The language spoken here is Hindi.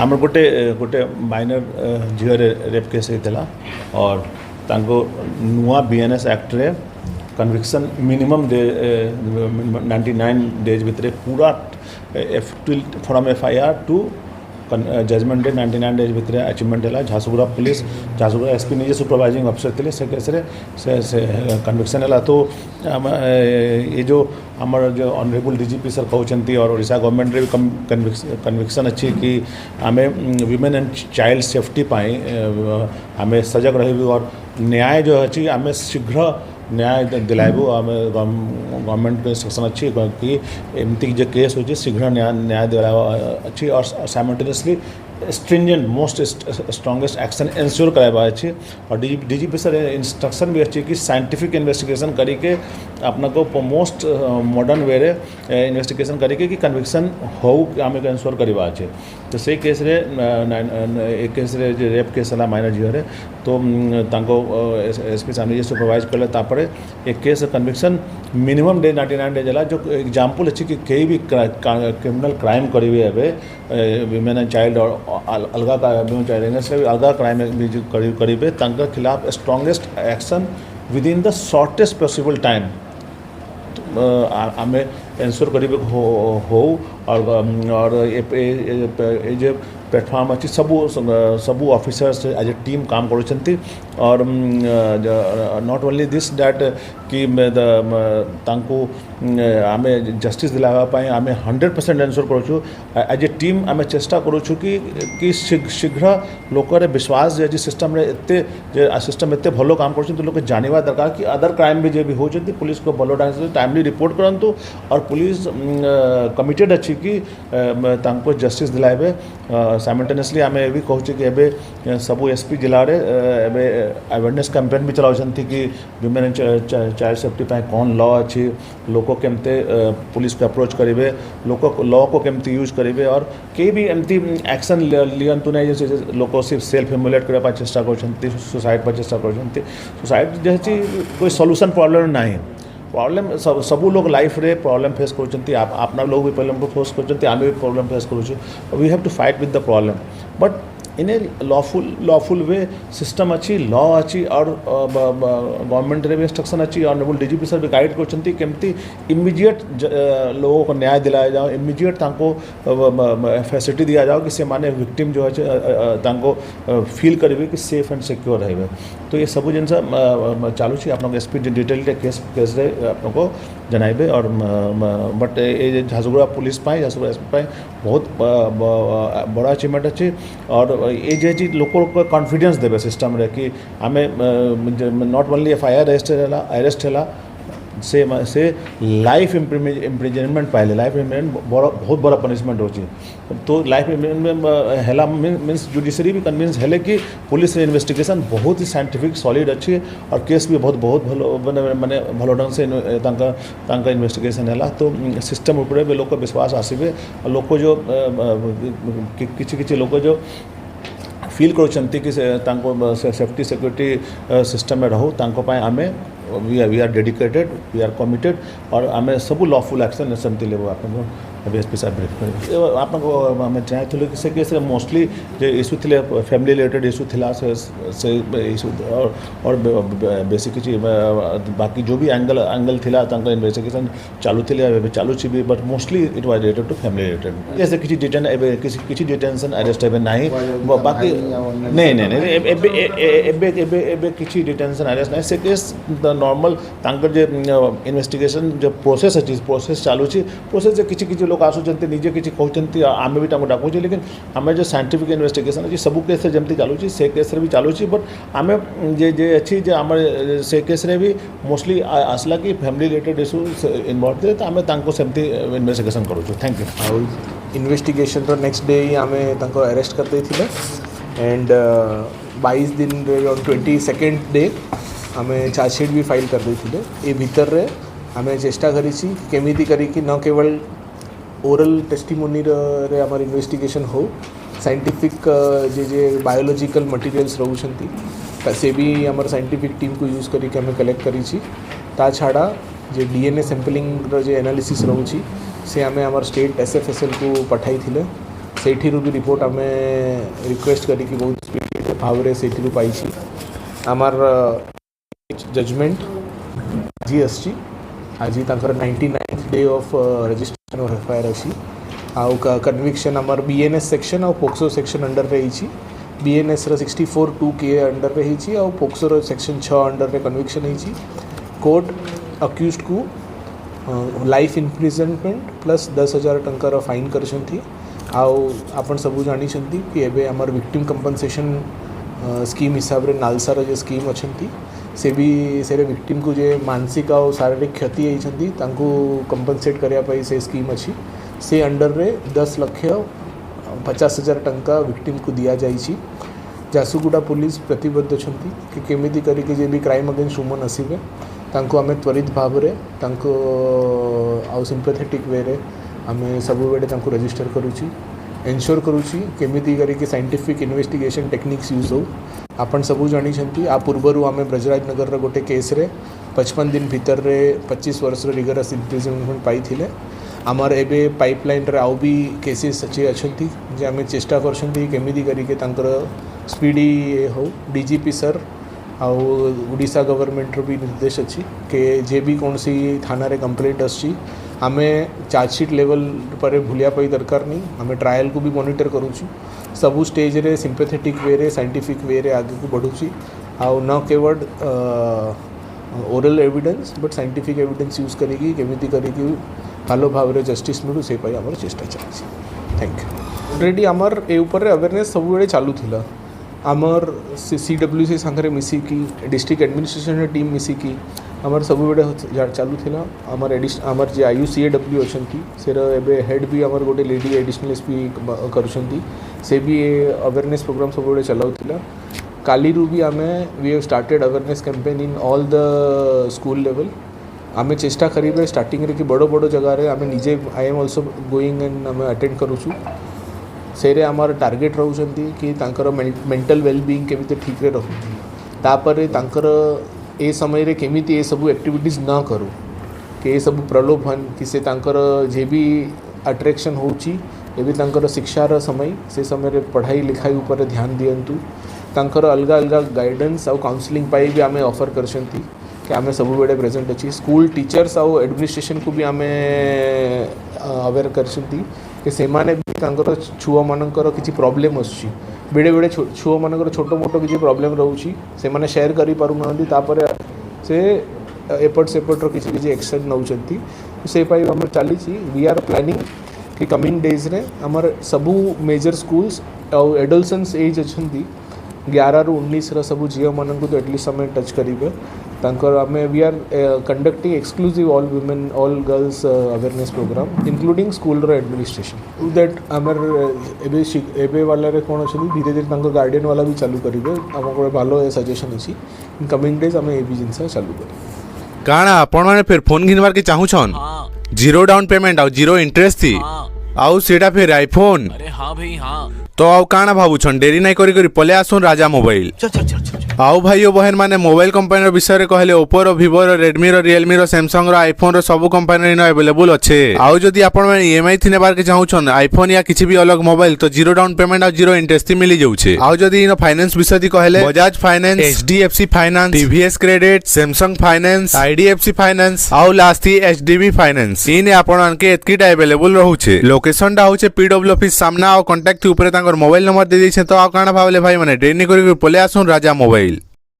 आम गोटे गोटे माइनर झील रेप केस होता और तांको नुआ बीएनएस एक्ट रे कन्विक्शन मिनिमम डे 99 डेज भितर पूरा from FIR to judgement day 99 days भितर अचीवमेंट है। झारसुगुड़ा पुलिस झारसुगुड़ा SP निजे सुपरवाइजिंग ऑफिसर थे से केस से कन्विक्शन है। तो ये जो आमर जो ऑनरेबल DGP सर कहते और ओडिशा गवर्नमेंट रे भी कन्विक्शन अच्छी कि आम विमेन एंड चाइल्ड सेफ्टी आम सजग रही और न्याय जो अच्छी आम शीघ्र न्याय दिलाइबू आम गवर्नमेंट इंस्ट्रक्शन अच्छी कि एमती जो केस हो शीघ्र न्याय दिलावा अच्छी और simultaneously stringent most strongest action ensure कराया अच्छी और DGP सर इंस्ट्रक्शन भी अच्छी कि साइंटिफिक इन्वेस्टिगेशन करके अपना को मोस्ट मॉडर्न वे रे इन्वेस्टिगेशन करके कि कन्विक्शन हो आम इंश्योर करवा अच्छे। तो से केस रे एक केस रे जो रेप केस है माइनर झील तो SP साहब ने सुपरवाइज कले तापरे एक case conviction minimum day 99 days है। जो एग्जाम्पल अच्छी कि कई भी क्रिमिनल क्राइम करेंगे विमेन एंड चाइल्ड और अलगा अलगा क्राइम भी करेंगे खिलाफ strongest action with in the shortest possible time आम इंश्योर करेंगे हो और ये प्लेटफॉर्म अच्छी सबू ऑफिसर्स एज ए टीम काम कर और नॉट ओनली दिस दैट कि आम जस्टिस दिलावाई आम 100% इंश्योर करूँ एज ए टीम आम चेष्टा करूँ कि शीघ्र लोकर विश्वास जो सिस्टम सिस्टम एत भल काम कर लोग जानवा दरकार कि अदर क्राइम भी जो भी हो पुलिस को भल टाइमली रिपोर्ट करूँ और पुलिस कमिटेड अच्छी कि जस्टिस दिलाइबे। साइमल्टेनियसली आम ये भी कहूँ कि एबे सबू SP जिले में अवेयरनेस कैंपेन भी चलाउछन कि विमेन एंड चाइल्ड सेफ्टी कौन लॉ अच्छी लोक केमते पुलिस को अप्रोच करेंगे लोक लॉ को केमती यूज करेंगे और कई भी एमती एक्शन लियंतु नहीं जैसे लोग सिर्फ सेल्फ इम्युलेट करने चेष्टा कर सुसाइड पर चेष्टा कर सुसाइड जैसे कोई सॉल्यूशन प्रॉब्लम नहीं प्रॉब्लम सबू लोग लाइफ रे प्रॉब्लम फेस कर अपना लोग भी प्रॉब्लम फेस कर आम भी प्रॉब्लम फेस करूँ we have to fight with the problem but in a lawful way system अच्छी लॉ अच्छी और गवर्नमेंट रे भी इंस्ट्रक्शन अच्छी ऑनरेबल DGP सर भी गाइड करछंती केमती इमीडिएट लोगों को न्याय दिलाया जाओ इमीडिएट तांको फैसिलिटी दिया जाओ कि से माने विक्टिम जो है तांको फील करेंगे कि सेफ एंड सिक्योर रहे। तो ये सब जिन चालू आप SP डिटेल केस रे आपको जनाइबे और बट ये झारसुगुड़ा पुलिस झारसुगुड़ा SP बहुत बड़ा अचीवमेंट अच्छी और ये चीज लोक कॉन्फिडेंस देवे सिस्टम रे कि आम नॉट ओनली FIR अरेस्ट है से लाइफ इम्प्रिजनमेंट पाइले लाइफ इम्प्रिजनमेंट बहुत बड़ा पनिशमेंट हो तो लाइफ इम्प्रिजनमेंट है मीन्स जुडिशरी भी कन्विंस है कि पुलिस इन्वेस्टिगेशन बहुत ही साइंटिफिक सॉलिड अच्छी और केस भी बहुत भल माने भल ढंग से इन्वेस्टिगेशन है। तो सिस्टम उपरे भी लोक विश्वास आसबे लोक जो किसी लोक जो फील करुँच कि सेफ्टी सिक्योरिटी सिस्टम में रहू आम we are dedicated we are committed और आम सब लॉफुल एक्शन सेमती लेबू आप SP साहब ब्रीफ करेंगे आपको आम चाहूँ कि से केस मोस्टली जो इश्यू थे फैमिली रिलेटेड इश्यू था से इश्यू और बेसिक किसी बाकी जो भी एंगल थिला इन्वेस्टिगेशन चालू थे चालू भी but mostly it was related to family related जैसे किसी डिटेंशन अरेस्ट है नहीं बाकी नहीं किसी डिटेंशन अरेस्ट नहीं से केस नॉर्मल इन्वेस्टिगेशन जो प्रोसेस अच्छी प्रोसेस चालू प्रोसेस किसी लोग आसुँच निजे किसी कहते आम भी डाकू लेकिन आम जो साइंटिफिक इन्वेस्टिगेशन अच्छी सब केस जमी चलुची से केस भी चलुची बट आम जे अच्छी जे आम से केस भी मोस्टली आसला कि फैमिली रिलेटेड इश्यू इनवॉल्व थे तो आम सेमती इन्वेस्टिगेशन करूँ। Thank you. आउ इन्वेस्टिगेशन तो नेक्स्ट डे ही आम अरेस्ट करते एंड 22 दिन ऑन 22nd डे आम चार्जसीट भी फाइल कर देते ये भितर रे आम चेष्टा करी केमिति करी न केवल ओरल टेस्टिमोनी रे आमर इन्वेस्टिगेशन हो साइंटिफिक जे बायोलॉजिकल मटेरियल्स रोचे से भी आमर साइंटिफिक टीम को यूज करी आम कलेक्ट करी ता छाड़ा जे DNA सैंपलिंग जो एनालिसिस रोचे से आम आमर स्टेट SFSL को पठाई थिले सेठी भी रिपोर्ट आम रिक्वेस्ट करी बहुत स्पीड भाव से पाई आमार जजमेंट आज आसी आज 99th day of registration of FIR अच्छी आउ कन्विक्शन आमर बीएनएस सेक्शन और पोक्सो सेक्शन अंडर रही बीएनएस 64(2) के अंडर रही और पोक्सो सेक्शन 6 अंडर रे कन्विक्शन होती कोर्ट अक्यूज्ड को लाइफ इम्प्रिजनमेंट प्लस 10,000 टंकार फाइन कर आपन सब जानी कि एबे आमर विक्टिम कंपनसेशन स्कीम हिसाब रे नालसार जो स्कीम अच्छी से भी से विक्टिम को जे मानसिक और शारीरिक क्षति होती कंपनसेट करने से स्कीम अच्छी से अंडर रे 10,50,000 टंका विक्टिम को दिया जाइए झारसुगुड़ा पुलिस प्रतिबद्ध अच्छा कि केमिति करके जे भी क्राइम अगेंस्ट वुमन आसवे तांको आमे त्वरित भाव रे तांको आउ सिंपैथेटिक वे रे आमे सब बेले तांको रजिस्टर करूची एनश्योर करूची केमिति करके साइंटिफिक इन्वेस्टिगेशन टेक्निक्स यूज हो आपन सब जानी आ पूर्वर आमे ब्रजराज नगर रे गोटे केस रे 55 दिन भीतर रे 25 वर्ष रिगरस इम्प्रिजनमेंट पाई थिले आमर एबे पाइपलाइन रे आउ भी केसेस अच्छे अच्छी जे आमे चेष्टा करछंती केमिति करके तांकर स्पीडी हो डीजीपी सर आउ उड़ीसा गवर्नमेंट भी निर्देश अच्छी कि जे भी कौन सी थाना रे कंप्लेंट आसी आमे चार्जशीट लेवल पर भूलिया पाई दरकार नहीं आमे ट्रायल को भी मॉनिटर करूँ सबू स्टेज रे सिंपैथेटिक वे रे साइंटिफिक वे रे आगे को बढ़ुची आउ न केवल oral evidence but scientific evidence use करेगी केमिति करके भलो भाव रे जस्टिस मिलू से पाई आमर चेष्टा चलती थैंक यू ऑलरेडी आमर ए ऊपर अवेयरनेस सब बेले चालू थिला आमर CWC सांगरे मिसिकी डिस्ट्रिक्ट एडमिनिस्ट्रेशन टीम मिसिकी आमर सब बेले चालू थिला आमर जे IUCAW अच्छी सेर एबे हेड भी आमर गोटे लेडी एडिशनल SP करुछंती से भी अवेयरनेस प्रोग्राम सब बेले चलाउथिला काली भी आमे we have started awareness campaign in all the school level आमे चेष्टा करिबे स्टार्टिंग रे कि बड़ो बड़ो जगह रे आमे निजे I am also going and आमे अटेंड करूछु सेरे आमर टार्गेट रहउछंती कि तांकर मेंटल वेलबीइंग केमिति ठीक रे रहू तापर तांकर ए समय रे केमिति ए सब एक्टिविटीज ना करू कि ए सब प्रलोभन कि से तांकर जे भी अट्रैक्शन होची ए भी तांकर शिक्षार समय से समय रे पढ़ाई लिखाई ऊपर ध्यान दियंतु तांकर अलगा अलग गाइडेंस और काउंसलिंग पाई भी आमे ऑफर करछंती कि आमे सब बेले प्रेजेंट अच्छी स्कूल टीचर्स और एडमिनिस्ट्रेशन को भी आमे अवेयर करछंती कि से माने भी तांकर छुआ मानकर किछि प्रॉब्लम आछी बेड़े बेड़े छुआ मानकर छोटो मोटो किछि प्रॉब्लम रहउची से माने शेयर करि पारु नहंती तापर से एपट सेपट किछि किछि एक्शन नउचंती से पाई हमर चाली छी वी आर प्लानिंग कि कमिंग डेज रे हमर सबु मेजर स्कूल्स और एडोलसेंस एज अछंती 11 ରୁ 19 सबू झील मान तो एटलिस्ट आम टच करेंगे तांकर आमे we are conducting exclusive all women all girls awareness programme including school administration that आमर एबे वाला रे कौन अच्छे धीरे धीरे तांकर गार्डियन वाला भी चालू करेंगे आम भलो सजेशन अच्छी इन कमिंग डेज आम ए जिनस चालू करेंगे काना आपण माने फिर फोन घिनवार के चाहूछन जीरो डाउन पेमेंट और जीरो इंटरेस्ट थी आउ सेटा फिर आईफोन अरे हाँ भाई हाँ तो आउ काना भाबुछन डेरी नहीं करी करी पले आसुन राजा मोबाइल चल चल चल चल आउ भाई बहन माने मोबाइल कंपनी विषय रे कहले ओप्पो रो वीवो रो रेडमी रो रियलमी रो सैमसंग रो आईफोन रो सब कंपनी रे अवेलेबल अच्छे आउ जदी आपण माने ईएमआई थिने बार के चाहूछन आईफोन या किछि भी अलग मोबाइल तो जीरो डाउन पेमेंट और जीरो इंटरेस्ट मिली जाउछे आउ जदी इन फाइनेंस विषय दी कहले Bajaj finance HDFC finance TVS credit Samsung finance IDFC finance आउ लास्ट HDB फाइनेंस इन आपण के एतकीटा अवेलेबल रहउछे लोकेशन डा होचे PW ऑफिस सामना और कांटेक्ट ऊपर तांकर मोबाइल नंबर दे दैछे तो आ काना भावले भाई माने डेनी करी पले आसुन राजा मोबाइल।